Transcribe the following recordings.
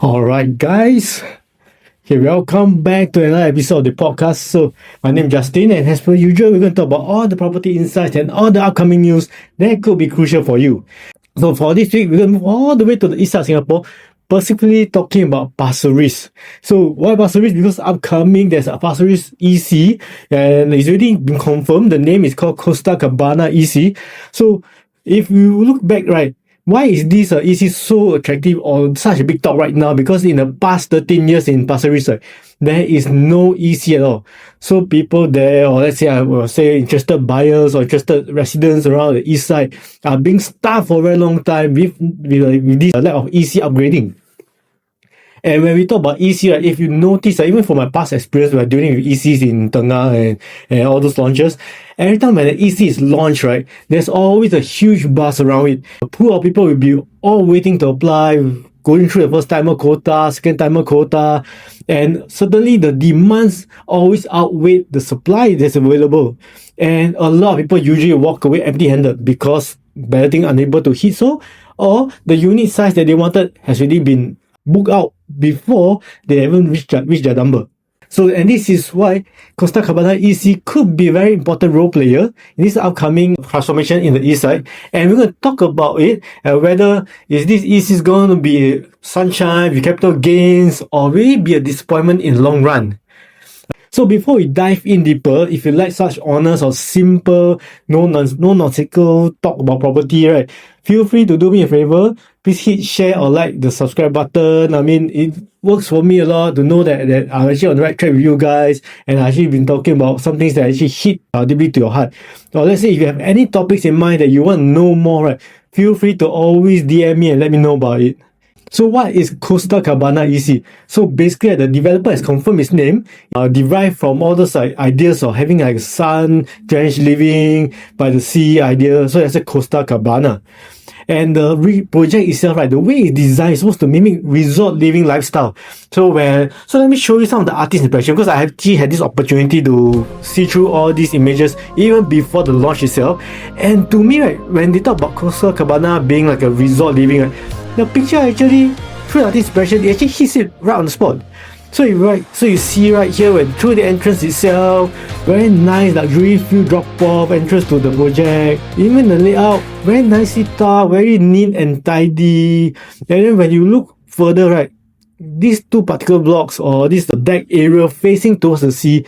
Alright, guys. Okay, welcome back to another episode of the podcast. So, my name is Justin, and as per usual, we're going to talk about all the property insights and all the upcoming news that could be crucial for you. So, for this week, we're going to move all the way to the east side of Singapore, specifically talking about Pasir Ris. So, why Pasir Ris? Because upcoming, there's a Pasir Ris EC, and it's already been confirmed. The name is called Coastal Cabana EC. So, if you look back, right, why is this EC so attractive or such a big talk right now? Because in the past 13 years in Pasir Ris, there is no EC at all. So people there, or let's say I will say interested buyers or interested residents around the east side are being starved for a very long time with this lack of EC upgrading. And when we talk about EC, right, if you notice, even from my past experience when dealing with ECs in Tengah and all those launches, every time when the EC is launched, right, there's always a huge buzz around it. A pool of people will be all waiting to apply, going through the first timer quota, second timer quota, and certainly the demands always outweigh the supply that's available. And a lot of people usually walk away empty-handed because balloting unable to hit so, or the unit size that they wanted has already been booked out before they even reach their number. So, and this is why Coastal Cabana EC could be a very important role player in this upcoming transformation in the east side. And we're going to talk about it, whether is this EC is going to be sunshine with capital gains or will it be a disappointment in the long run. So before we dive in deeper, if you like such honest or simple, no nonsensical talk about property, right, feel free to do me a favor. Please hit share or like the subscribe button. I mean, it works for me a lot to know that I'm actually on the right track with you guys, and I've actually been talking about some things that actually hit deeply to your heart. Or let's say if you have any topics in mind that you want to know more, right, feel free to always DM me and let me know about it. So what is Coastal Cabana EC? So basically, the developer has confirmed its name, derived from all those ideas of having like sun-drenched living by the sea idea. So that's a Coastal Cabana. And the project itself, right, the way it's designed is supposed to mimic resort living lifestyle. So let me show you some of the artist impression, because I actually had this opportunity to see through all these images even before the launch itself. And to me, right, when they talk about Coastal Cabana being like a resort living, right, the picture actually, through the artist impression, it actually hits it right on the spot. So you see right here, when through the entrance itself, very nice luxury feel drop-off entrance to the project. Even the layout, very nicely thought, very neat and tidy. And then when you look further, right, these two particular blocks or this the deck area facing towards the sea,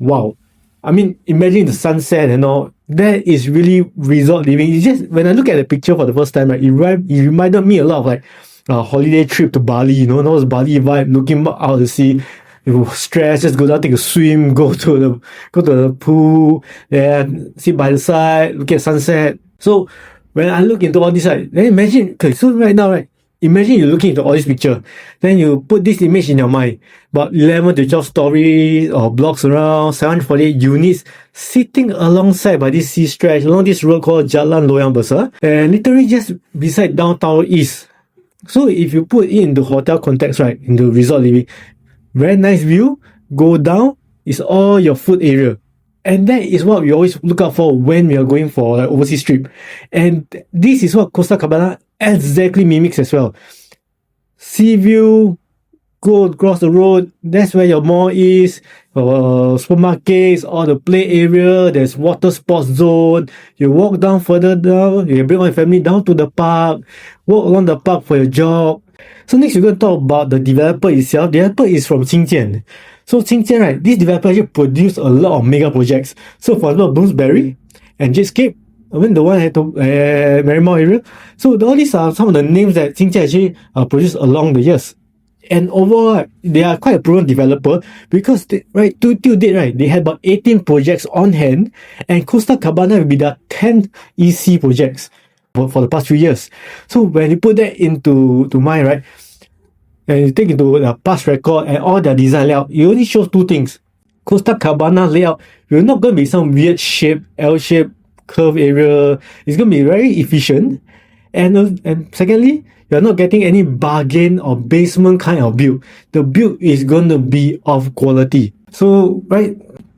wow. I mean, imagine the sunset and all. That is really resort living. It's just, when I look at the picture for the first time, right, it reminded me a lot of like a holiday trip to Bali, you know, those Bali vibe, looking out to sea. You stress, just go down, take a swim, go to the pool, then sit by the side, look at sunset. So when I look into all this, right, then imagine, okay, so right now, right, imagine you're looking into all this picture, then you put this image in your mind, about 11 to 12 stories or blocks around, 748 units sitting alongside by this sea stretch, along this road called Jalan Loyang Besar, and literally just beside downtown east. So if you put it into hotel context, right, into resort living, very nice view, go down, it's all your food area. And that is what we always look out for when we are going for like overseas trip. And this is what Coastal Cabana exactly mimics as well. Sea view, go across the road, that's where your mall is, supermarkets, all the play area, there's water sports zone. You walk down further down, you can bring all your family down to the park, walk along the park for your jog. So next we're going to talk about the developer itself. The developer is from Qingjian. So Qingjian, right, this developer actually produced a lot of mega projects. So for example, Bloomsbury and Jetscape, I mean the one at Marymount area. So all these are some of the names that Qingjian actually produced along the years. And overall, they are quite a proven developer because, till date, right, they had about 18 projects on hand, and Coastal Cabana will be the 10th EC projects for the past few years. So when you put that into mind, right, and you take into the past record and all their design layout, it only shows two things. Coastal Cabana layout will not going to be some weird shape, L-shape, curve area. It's going to be very efficient. And secondly, you're not getting any bargain or basement kind of build. The build is going to be of quality. So, right,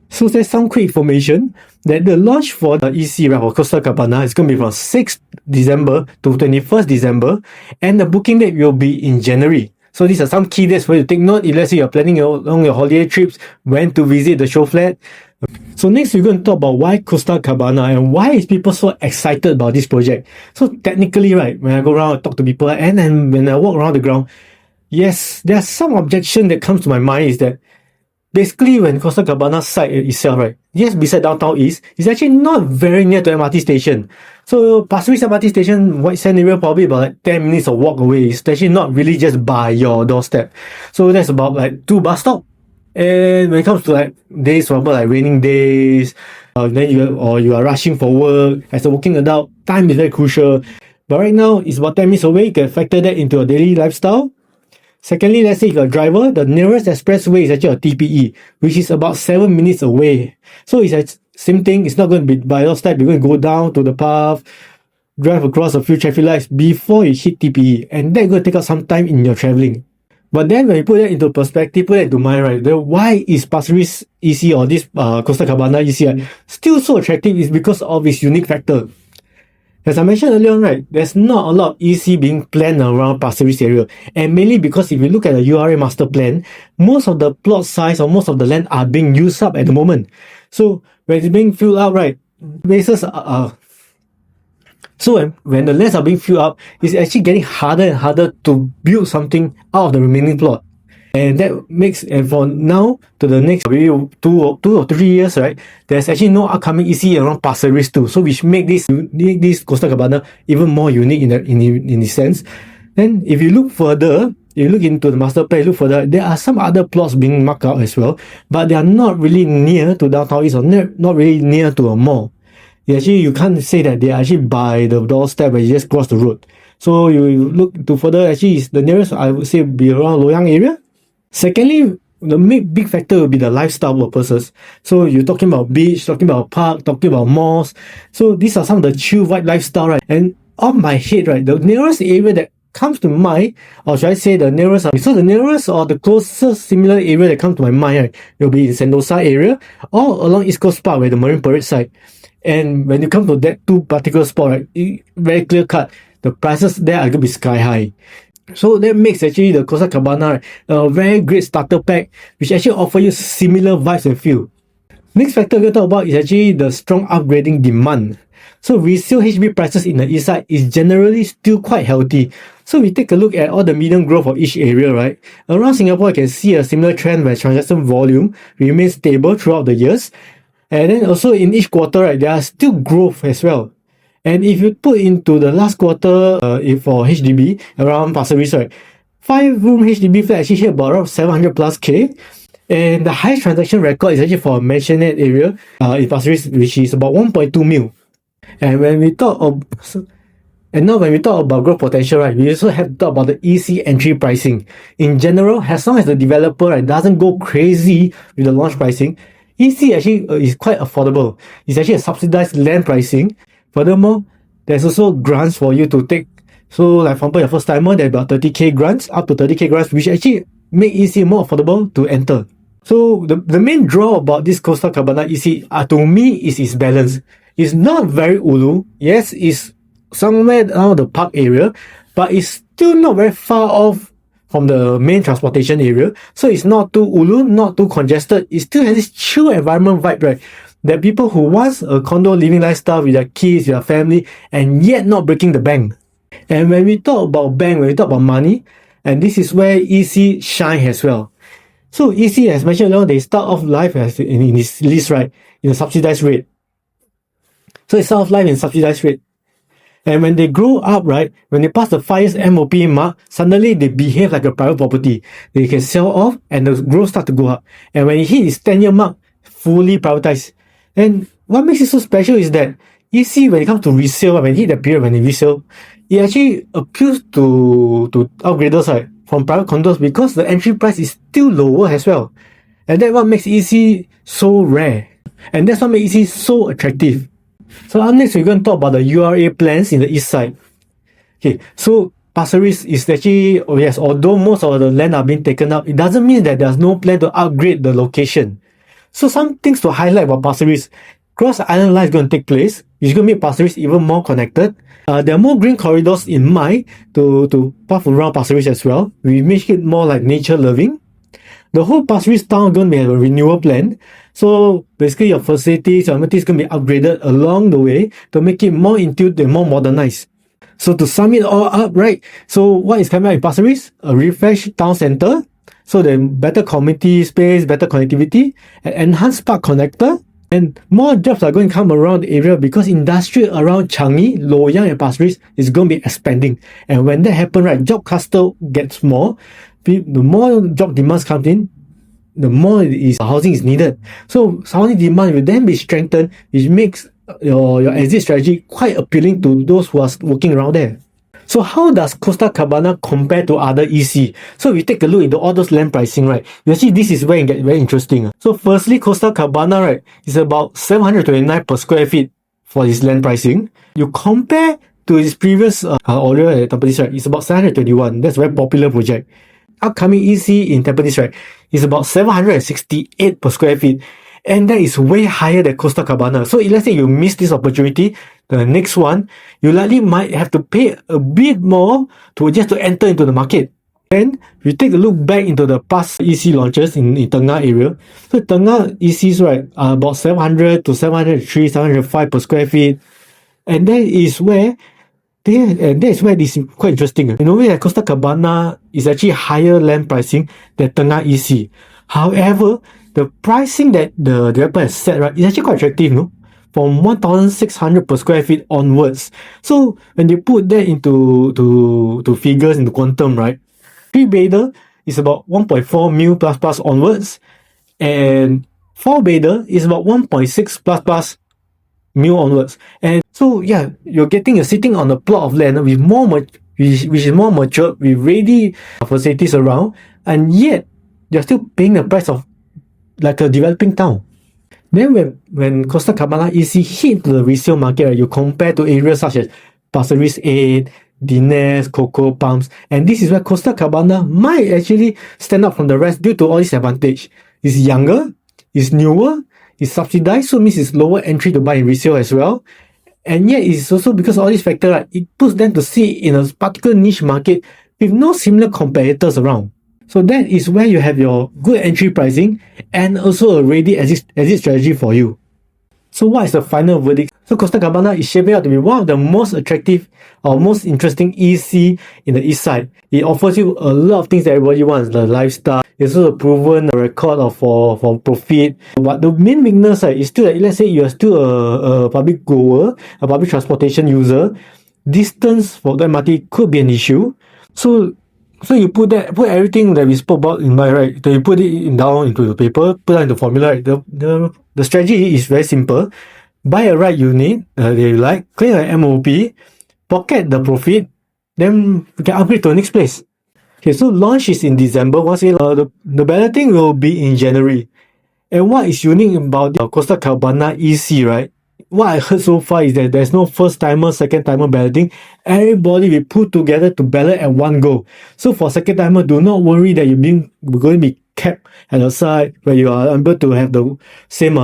so there's some quick information that the launch for the EC, right, or Coastal Cabana is going to be from 6th December to 21st December, and the booking date will be in January. So these are some key dates for you to take note if let's say you're planning along your holiday trips, when to visit the show flat. So next we're going to talk about why Coastal Cabana and why is people so excited about this project. So technically, right, when I go around and talk to people and then when I walk around the ground, yes, there's some objection that comes to my mind is that basically when Coastal Cabana site itself, right, yes, beside downtown east, it's actually not very near to MRT station. So Pasir Ris MRT station, White Sand area, probably about like 10 minutes of walk away. It's actually not really just by your doorstep. So that's about like 2 bus stops. And when it comes to like days, for example, like raining days, then you are rushing for work, as a working adult, time is very crucial. But right now, it's about 10 minutes away. You can factor that into your daily lifestyle. Secondly, let's say if you're a driver, the nearest expressway is actually a TPE, which is about 7 minutes away. So it's the same thing. It's not going to be by your step. You're going to go down to the path, drive across a few traffic lights before you hit TPE. And that's going to take up some time in your traveling. But then when you put that into perspective, put that into mind, right, then why is Pasir Ris EC or this Coastal Cabana EC still so attractive is because of its unique factor. As I mentioned earlier on, right, there's not a lot of EC being planned around Pasir Ris area. And mainly because if you look at the URA master plan, most of the plot size or most of the land are being used up at the moment. So when it's being filled out, right, bases are... So when the lands are being filled up, it's actually getting harder and harder to build something out of the remaining plot. And that makes, and from now to the next maybe two or 3 years, right, there's actually no upcoming EC around Pasir Ris too. So which make this Coastal Cabana even more unique in this sense. Then if you look further, you look into the master plan, you look further, there are some other plots being marked out as well, but they are not really near to downtown east or not really near to a mall. Actually, you can't say that they are actually by the doorstep where you just cross the road. So you look to further, actually, the nearest I would say would be around Loyang area. Secondly, the big factor will be the lifestyle purposes. So you're talking about beach, talking about park, talking about malls. So these are some of the chill vibe lifestyle, right? And off my head, right, the nearest area that comes to mind, or should I say the nearest, so the nearest or the closest similar area that comes to my mind, right, will be in Sentosa area or along East Coast Park where the Marine Parade site. And when you come to that two particular spot, right, very clear cut, the prices there are going to be sky high. So that makes actually the Coastal Cabana a very great starter pack, which actually offers you similar vibes and feel. Next factor we're going to talk about is actually the strong upgrading demand. So resale HDB prices in the east side is generally still quite healthy. So we take a look at all the median growth of each area, right? Around Singapore, you can see a similar trend where transaction volume remains stable throughout the years. And then also in each quarter, right, there are still growth as well. And if you put into the last quarter for HDB around Pasir Ris, right, 5-room HDB flat actually hit about around 700 plus K. And the highest transaction record is actually for a mansionette area in Pasir Ris, which is about 1.2 mil. And when we talk about growth potential, right, we also have to talk about the EC entry pricing. In general, as long as the developer, right, doesn't go crazy with the launch pricing, EC actually is quite affordable. It's actually a subsidized land pricing. Furthermore, there's also grants for you to take. So like for example, your first timer, there's about 30k grants, up to 30k grants, which actually make EC more affordable to enter. So the main draw about this Coastal Cabana EC to me is its balance. It's not very ulu. Yes, it's somewhere around the park area, but it's still not very far off from the main transportation area. So it's not too ulu, not too congested. It still has this chill environment vibe, right? That people who want a condo living lifestyle with their kids, with their family, and yet not breaking the bank. And when we talk about bank, when we talk about money, and this is where EC shine as well. So EC, as mentioned earlier, they start off life as in this list, right, in a subsidized rate. So they start off life in subsidized rate. And when they grow up, right, when they pass the 5 years MOP mark, suddenly they behave like a private property. They can sell off and the growth start to go up. And when it hit its 10-year mark, fully privatized. And what makes it so special is that EC, when it comes to resale, when it hit that period when they resale, it actually appeals to upgraders, right, from private condos because the entry price is still lower as well. And that's what makes EC so rare. And that's what makes EC so attractive. So up next, we're going to talk about the URA plans in the east side. Okay, so Pasir Ris is actually, oh yes, although most of the land are being taken up, it doesn't mean that there's no plan to upgrade the location. So some things to highlight about Pasir Ris. Cross Island Line is going to take place, It's going to make Pasir Ris even more connected. There are more green corridors in mind to path around Pasir Ris as well. We make it more like nature loving. The whole Pasir Ris town going to have a renewal plan. So basically your facilities, your amenities going to be upgraded along the way to make it more intuitive and more modernized. So to sum it all up, right? So what is coming out in Pasir Ris? A refreshed town centre. So the better community space, better connectivity, an enhanced park connector, and more jobs are going to come around the area because industry around Changi, Loyang and Pasir Ris is going to be expanding. And when that happens, right, job cluster gets more. The more job demands comes in, the more housing is needed. So housing demand will then be strengthened, which makes your exit strategy quite appealing to those who are working around there. So how does Coastal Cabana compare to other EC? So we take a look into all those land pricing, right? You see, this is where it gets very interesting. So firstly, Coastal Cabana, right, is about 729 per square feet for this land pricing. You compare to its previous earlier at Tampines, right, it's about 721. That's a very popular project. Upcoming EC in Tampines, right, is about 768 per square feet. And that is way higher than Coastal Cabana. So if let's say you miss this opportunity, the next one, you likely might have to pay a bit more to enter into the market. Then we take a look back into the past EC launches in Tengah area. So Tengah ECs, right, are about 700 to 703, 705 per square feet. And that is where this is quite interesting. In a way, Coastal Cabana is actually higher land pricing than Tengah EC. However, the pricing that the developer has set, right, is actually quite attractive, no? From 1,600 per square feet onwards. So when you put that into figures, into quantum, right, 3-bedder is about 1.4 mil plus onwards, and 4-bedder is about 1.6 plus mil onwards. And so yeah, you're sitting on a plot of land with which is more mature, with ready facilities around, and yet you're still paying the price of like a developing town. Then when Coastal Cabana EC hit the resale market, right, you compare to areas such as Pasir Ris 8, Dines, Cocoa Palms, and this is where Coastal Cabana might actually stand out from the rest due to all this advantage. It's younger, it's newer, it's subsidized, so it means it's lower entry to buy in resale as well. And yet it's also because of all these factors, right, it puts them to sit in a particular niche market with no similar competitors around. So that is where you have your good entry pricing and also a ready exit strategy for you. So what is the final verdict? So Coastal Cabana is shaping out to be one of the most attractive or most interesting EC in the east side. It offers you a lot of things that everybody wants, the lifestyle. It's also a proven record for profit. But the main weakness is still that, let's say you are still a public goer, a public transportation user, distance for the MRT could be an issue. So you put everything that we spoke about in mind, right? Then you put it down into the paper, put it into formula. Right? The strategy is very simple. Buy a right unit that you like, clear an MOP, pocket the profit, then we can upgrade to the next place. Okay, so launch is in December. Once again, the balloting will be in January. And what is unique about the Coastal Cabana EC, right? What I heard so far is that there's no first timer, second timer balloting. Everybody will put together to ballot at one go. So for second timer, do not worry that you're going to be kept at the side where you are able to have the same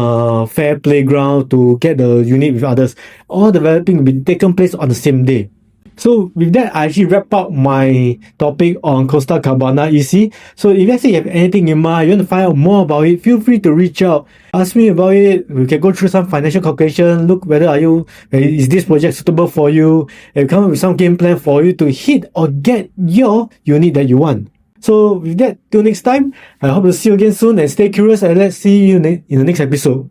fair playground to get the unit with others. All the balloting will be taken place on the same day. So with that, I actually wrap up my topic on Coastal Cabana EC. So if let's say you have anything in mind, you want to find out more about it, feel free to reach out. Ask me about it. We can go through some financial calculation, look whether is this project suitable for you, and come up with some game plan for you to hit or get your unit that you want. So with that, till next time, I hope to see you again soon and stay curious, and let's see you in the next episode.